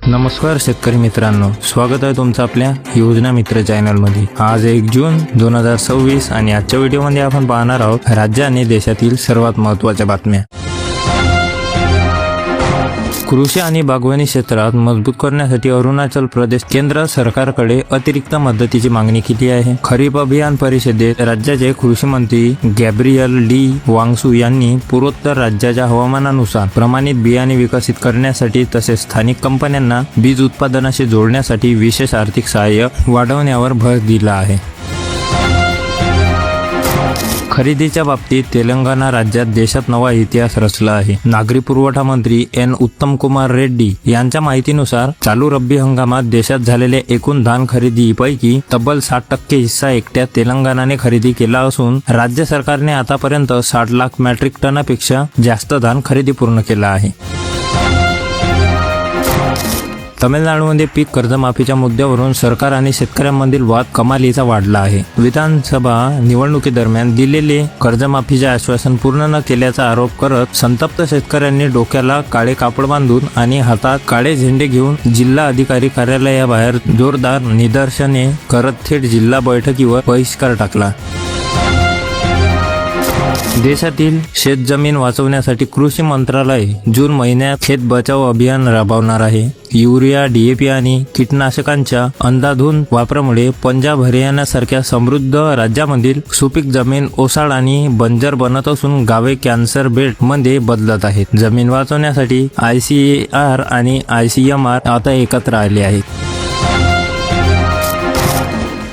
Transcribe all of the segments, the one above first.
नमस्कार शेतकरी मित्रांनो, स्वागत आहे तुमचं आपल्या योजना मित्र चॅनलमध्ये। आज 1 जून 2026 आणि आजच्या व्हिडिओमध्ये आपण पाहणार आहोत राज्य आणि देशातील सर्वात महत्त्वाच्या बातम्या। कृषी आणि बागवानी क्षेत्रात मजबूत करण्यासाठी अरुणाचल प्रदेश केंद्र सरकारकडे अतिरिक्त मदतीची मागणी केली आहे। खरीप अभियान परिषदेत राज्याचे कृषी मंत्री गॅब्रियल डी वांगसू यांनी पूर्वोत्तर राज्याच्या हवामानानुसार प्रमाणित बियाणे विकसित करण्यासाठी तसेच स्थानिक कंपन्यांना बीज उत्पादनाशी जोडण्यासाठी विशेष आर्थिक सहाय्य वाढवण्यावर भर दिला आहे। खरेदीच्या बाबतीत तेलंगणा राज्यात देशात नवा इतिहास रचला आहे। नागरी पुरवठा मंत्री एन उत्तम कुमार रेड्डी यांच्या माहितीनुसार चालू रब्बी हंगामात देशात झालेल्या एकूण धान खरेदीपैकी तब्बल 60% हिस्सा एकट्या तेलंगणाने खरेदी केला असून राज्य सरकारने आतापर्यंत 60 लाख मेट्रिक टनापेक्षा जास्त धान खरेदी पूर्ण केला आहे। तमिळनाडूमध्ये पीक कर्जमाफीच्या मुद्द्यावरून सरकार आणि शेतकऱ्यांमधील वाद कमालीचा वाढला आहे। विधानसभा निवडणुकीदरम्यान दिलेले कर्जमाफीचे आश्वासन पूर्ण न केल्याचा आरोप करत संतप्त शेतकऱ्यांनी डोक्याला काळे कापड बांधून आणि हातात काळे झेंडे घेऊन जिल्हा अधिकारी कार्यालयाबाहेर जोरदार निदर्शने करत थेट जिल्हा बैठकीवर बहिष्कार टाकला। देशातील शेतजमीन वाचवण्यासाठी कृषी मंत्रालय जून महिन्यात खेत बचाव अभियान राबवणार आहे। युरिया, डीएपी आणि कीटकनाशकांच्या अंधाधुंद वापरामुळे पंजाब, हरियाणासारख्या समृद्ध राज्यामधील सुपीक जमीन ओसाड आणि बंजर बनत असून गावे कॅन्सर बेल्ट मध्ये बदलत आहेत। जमीन वाचवण्यासाठी ICAR आणि ICMR आता एकत्र आले आहेत।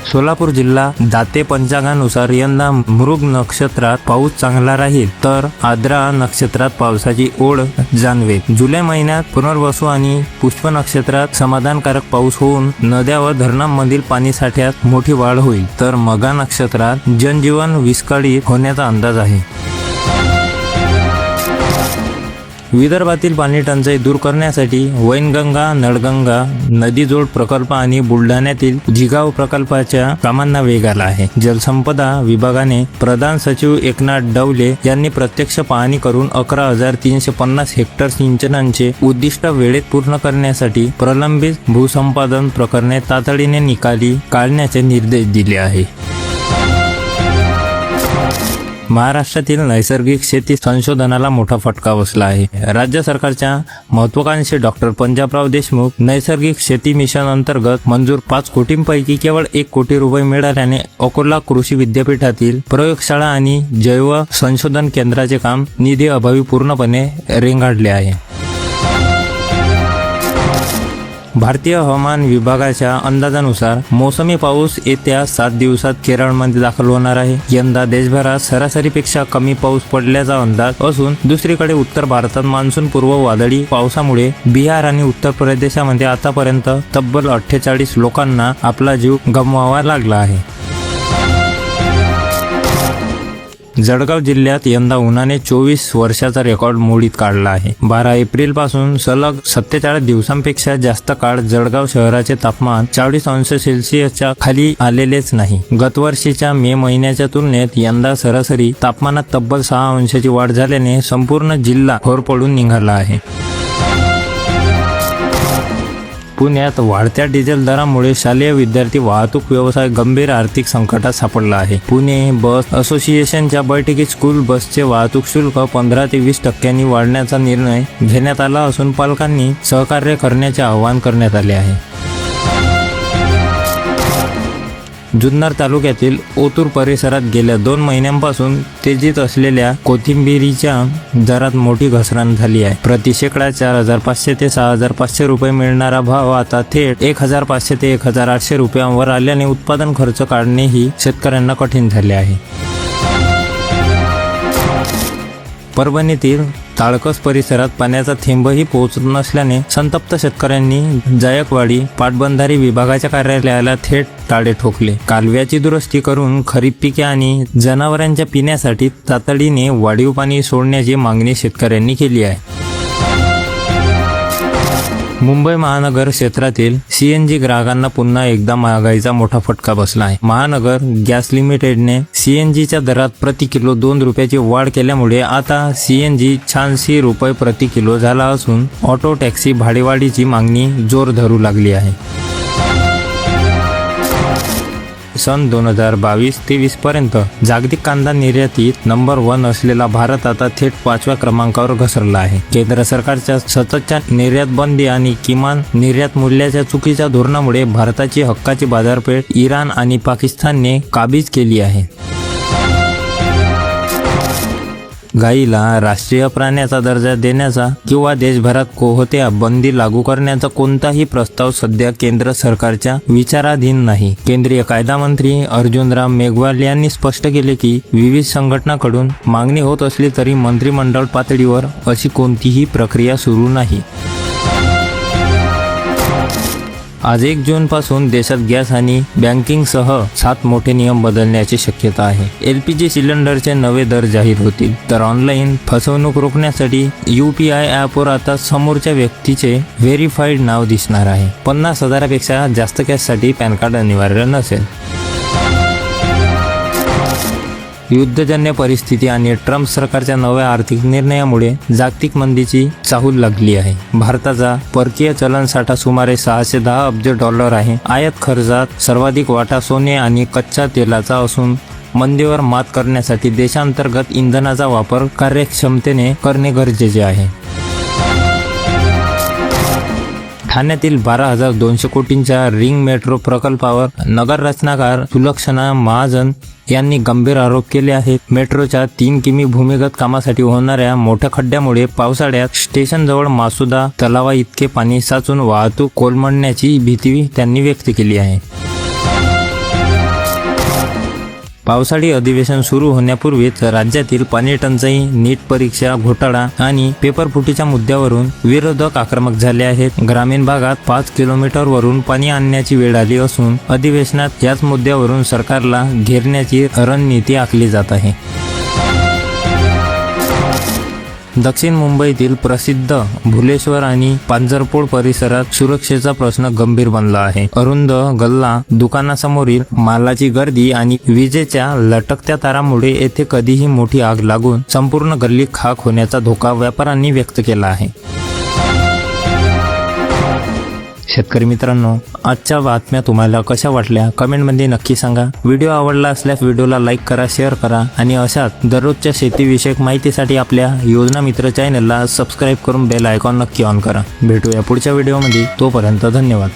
सोलापूर जिल्हा दाते पंचांगानुसार यंदा मृग नक्षत्रात पाऊस चांगला राहील तर आद्रा नक्षत्रात पावसाची ओढ जाणवेल। जुलै महिन्यात पुनर्वसू आणि पुष्प नक्षत्रात समाधानकारक पाऊस होऊन नद्या व धरणांमधील पाणीसाठ्यात मोठी वाढ होईल तर मघा नक्षत्रात जनजीवन विस्कळीत होण्याचा अंदाज आहे। विदर्भातील पाणी टंचाई दूर करण्यासाठी वैनगंगा, नळगंगा नदीजोड प्रकल्प आणि बुलढाण्यातील जिगाव प्रकल्पाच्या कामांना वेग आला आहे। जलसंपदा विभागाने प्रधान सचिव एकनाथ डवले यांनी प्रत्यक्ष पाहणी करून 11,350 हेक्टर सिंचनाचे उद्दिष्ट वेळेत पूर्ण करण्यासाठी प्रलंबित भूसंपादन प्रकरणे तातडीने निकाली काढण्याचे निर्देश दिले आहे। महाराष्ट्रातील नैसर्गिक शेती संशोधनाला मोठा फटका बसला आहे। राज्य सरकारच्या महत्त्वाकांक्षी डॉक्टर पंजाबराव देशमुख नैसर्गिक शेती मिशन अंतर्गत मंजूर 5 कोटींपैकी केवळ 1 कोटी रुपये मिळाल्याने अकोला कृषी विद्यापीठातील प्रयोगशाळा आणि जैव संशोधन केंद्राचे काम निधी अभावी पूर्णपणे रेंगाळले आहे। भारतीय हवामान विभागाच्या अंदाजानुसार मोसमी पाऊस येत्या 7 दिवसात केरळमध्ये दाखल होणार आहे। यंदा देशभरात सरासरीपेक्षा कमी पाऊस पडल्याचा अंदाज असून दुसरीकडे उत्तर भारतात मान्सून पूर्व वादळी पावसामुळे बिहार आणि उत्तर प्रदेशामध्ये आतापर्यंत तब्बल 48 लोकांना आपला जीव गमवावा लागला आहे। जळगाव जिल्ह्यात यंदा उन्हाने 24 वर्षाचा रेकॉर्ड मोडीत काढला आहे। 12 एप्रिल पासून सलग 47 दिवसांपेक्षा जास्त काळ जळगाव शहराचे तापमान 40 अंश सेल्सिअसच्या खाली आलेलेच नाही। गतवर्षीच्या मे महिन्याच्या तुलनेत यंदा सरासरी तापमानात तब्बल 6 अंशाची वाढ झाल्याने संपूर्ण जिल्हा होरपळून निघाला आहे। पुण्यात वाढत्या डिझेल दरामुळे शालेय विद्यार्थी वाहतूक व्यवसाय गंभीर आर्थिक संकटात सापडला आहे। पुणे बस असोसिएशनच्या बैठकीत स्कूल बसचे वाहतूक शुल्क 15 ते 20% वाढवण्याचा निर्णय घेण्यात आला असून पालकांनी सहकार्य करण्याचे आवाहन करण्यात आले आहे। जुन्नर तालुक्यातील ओतूर परिसरात गेल्या 2 महिन्यांपासून तेजीत असलेल्या कोथिंबिरीच्या दरात मोठी घसरण झाली आहे। प्रति शेकडा 4,500 ते 6,500 रुपये मिळणारा भाव आता थेट 1,500 ते 1,800 रुपयांवर आल्याने उत्पादन खर्च काढणेही शेतकऱ्यांना कठीण झाले आहे। परभणीतील ताळकस परिसरात पाण्याचा थेंबही पोहोचत नसल्याने संतप्त शेतकऱ्यांनी जायकवाडी पाटबंधारे विभागाच्या कार्यालयाला थेट टाळे ठोकले। कालव्याची दुरुस्ती करून खरीप पिके आणि जनावरांच्या पिण्यासाठी तातडीने वाढीव पाणी सोडण्याची मागणी शेतकऱ्यांनी केली आहे। मुंबई महानगर क्षेत्रातील सीएनजी ग्राहकांना पुन्हा एकदा महागाईचा मोठा फटका बसला आहे. महानगर गॅस लिमिटेडने सीएनजीच्या दरात प्रति किलो 2 रुपयाची वाढ केल्यामुळे आता सीएनजी 86 रुपये प्रति किलो झाला असून ऑटो टॅक्सी भाडेवाढीची मागणी जोर धरू लागली आहे. सन 2022-23 पर्यंत जागतिक कांदा निर्यातीत नंबर 1 असलेला भारत आता थेट 5व्या क्रमांकावर घसरला आहे. केंद्र सरकारच्या सततच्या निर्यात बंदी आणि किमान निर्यात मूल्याच्या चुकीच्या धोरणामुळे भारताची हक्काची बाजारपेठ इराण आणि पाकिस्तानने काबीज केली आहे. गायीला राष्ट्रीय प्राण्याचा दर्जा देण्याचा किंवा देशभरात कोहत्या बंदी लागू करण्याचा कोणताही प्रस्ताव सध्या केंद्र सरकारच्या विचाराधीन नाही. केंद्रीय कायदा मंत्री अर्जुन राम मेघवाल यांनी स्पष्ट केले की विविध संघटनांकडून मागणी होत असली तरी मंत्रिमंडळ पातळीवर अशी कोणतीही प्रक्रिया सुरू नाही. आज 1 जून पासून देशात गॅस आणि बँकिंगसह 7 मोठे नियम बदलण्याची शक्यता आहे. LPG सिलेंडरचे नवे दर जाहीर होतील, तर ऑनलाईन फसवणूक रोखण्यासाठी UPI ॲपवर आता समोरच्या व्यक्तीचे व्हेरीफाईड नाव दिसणार आहे. 50,000पेक्षा जास्त कॅशसाठी पॅन कार्ड अनिवार्य नसेल. युद्धजन्य परिस्थिती आणि ट्रम्प सरकारच्या नव्या आर्थिक निर्णयामुळे जागतिक मंदीची चाहूल लागली आहे. भारताचा परकीय चलनसाठा सुमारे $610 अब्ज आहे. आयात खर्चात सर्वाधिक वाटा सोने आणि कच्च्या तेलाचा असून मंदीवर मात करण्यासाठी देशांतर्गत इंधनाचा वापर कार्यक्षमतेने करणे गरजेचे आहे. ठाण्यातील 12,200 कोटींच्या रिंग मेट्रो प्रकल्पावर नगर रचनाकार सुलक्षणा महाजन यांनी गंभीर आरोप केले आहेत. मेट्रोच्या 3 किमी भूमिगत कामासाठी होणाऱ्या मोठ्या खड्ड्यामुळे पावसाळ्यात स्टेशनजवळ मासुदा तलावा इतके पाणी साचून वाहतूक कोलमडण्याची भीती त्यांनी व्यक्त केली आहे. पावसाळी अधिवेशन सुरू होण्यापूर्वीच राज्यातील पाणी टंचाई, नीट परीक्षा घोटाळा आणि पेपरफुटीच्या मुद्द्यावरून विरोधक आक्रमक झाले आहेत. ग्रामीण भागात 5 किलोमीटरवरून पाणी आणण्याची वेळ आली असून अधिवेशनात याच मुद्द्यावरून सरकारला घेरण्याची रणनीती आखली जात आहे. दक्षिण मुंबईतील प्रसिद्ध भुलेश्वर आणि पांजरपोळ परिसरात सुरक्षेचा प्रश्न गंभीर बनला आहे. अरुंद गल्ला, दुकानासमोरील मालाची गर्दी आणि विजेच्या लटकत्या तारामुळे येथे कधीही मोठी आग लागून संपूर्ण गल्ली खाक होण्याचा धोका व्यापाऱ्यांनी व्यक्त केला आहे. शेतकरी मित्रांनो, आजच्या बातम्या तुम्हाला कशा वाटल्या कमेंटमध्ये नक्की सांगा. व्हिडिओ आवडला असल्यास व्हिडिओला लाईक करा, शेअर करा आणि अशाच दररोजच्या शेतीविषयक माहितीसाठी आपल्या योजना मित्र चॅनलला सबस्क्राईब करून बेल आयकॉन नक्की ऑन करा. भेटूया पुढच्या व्हिडिओमध्ये. तोपर्यंत धन्यवाद.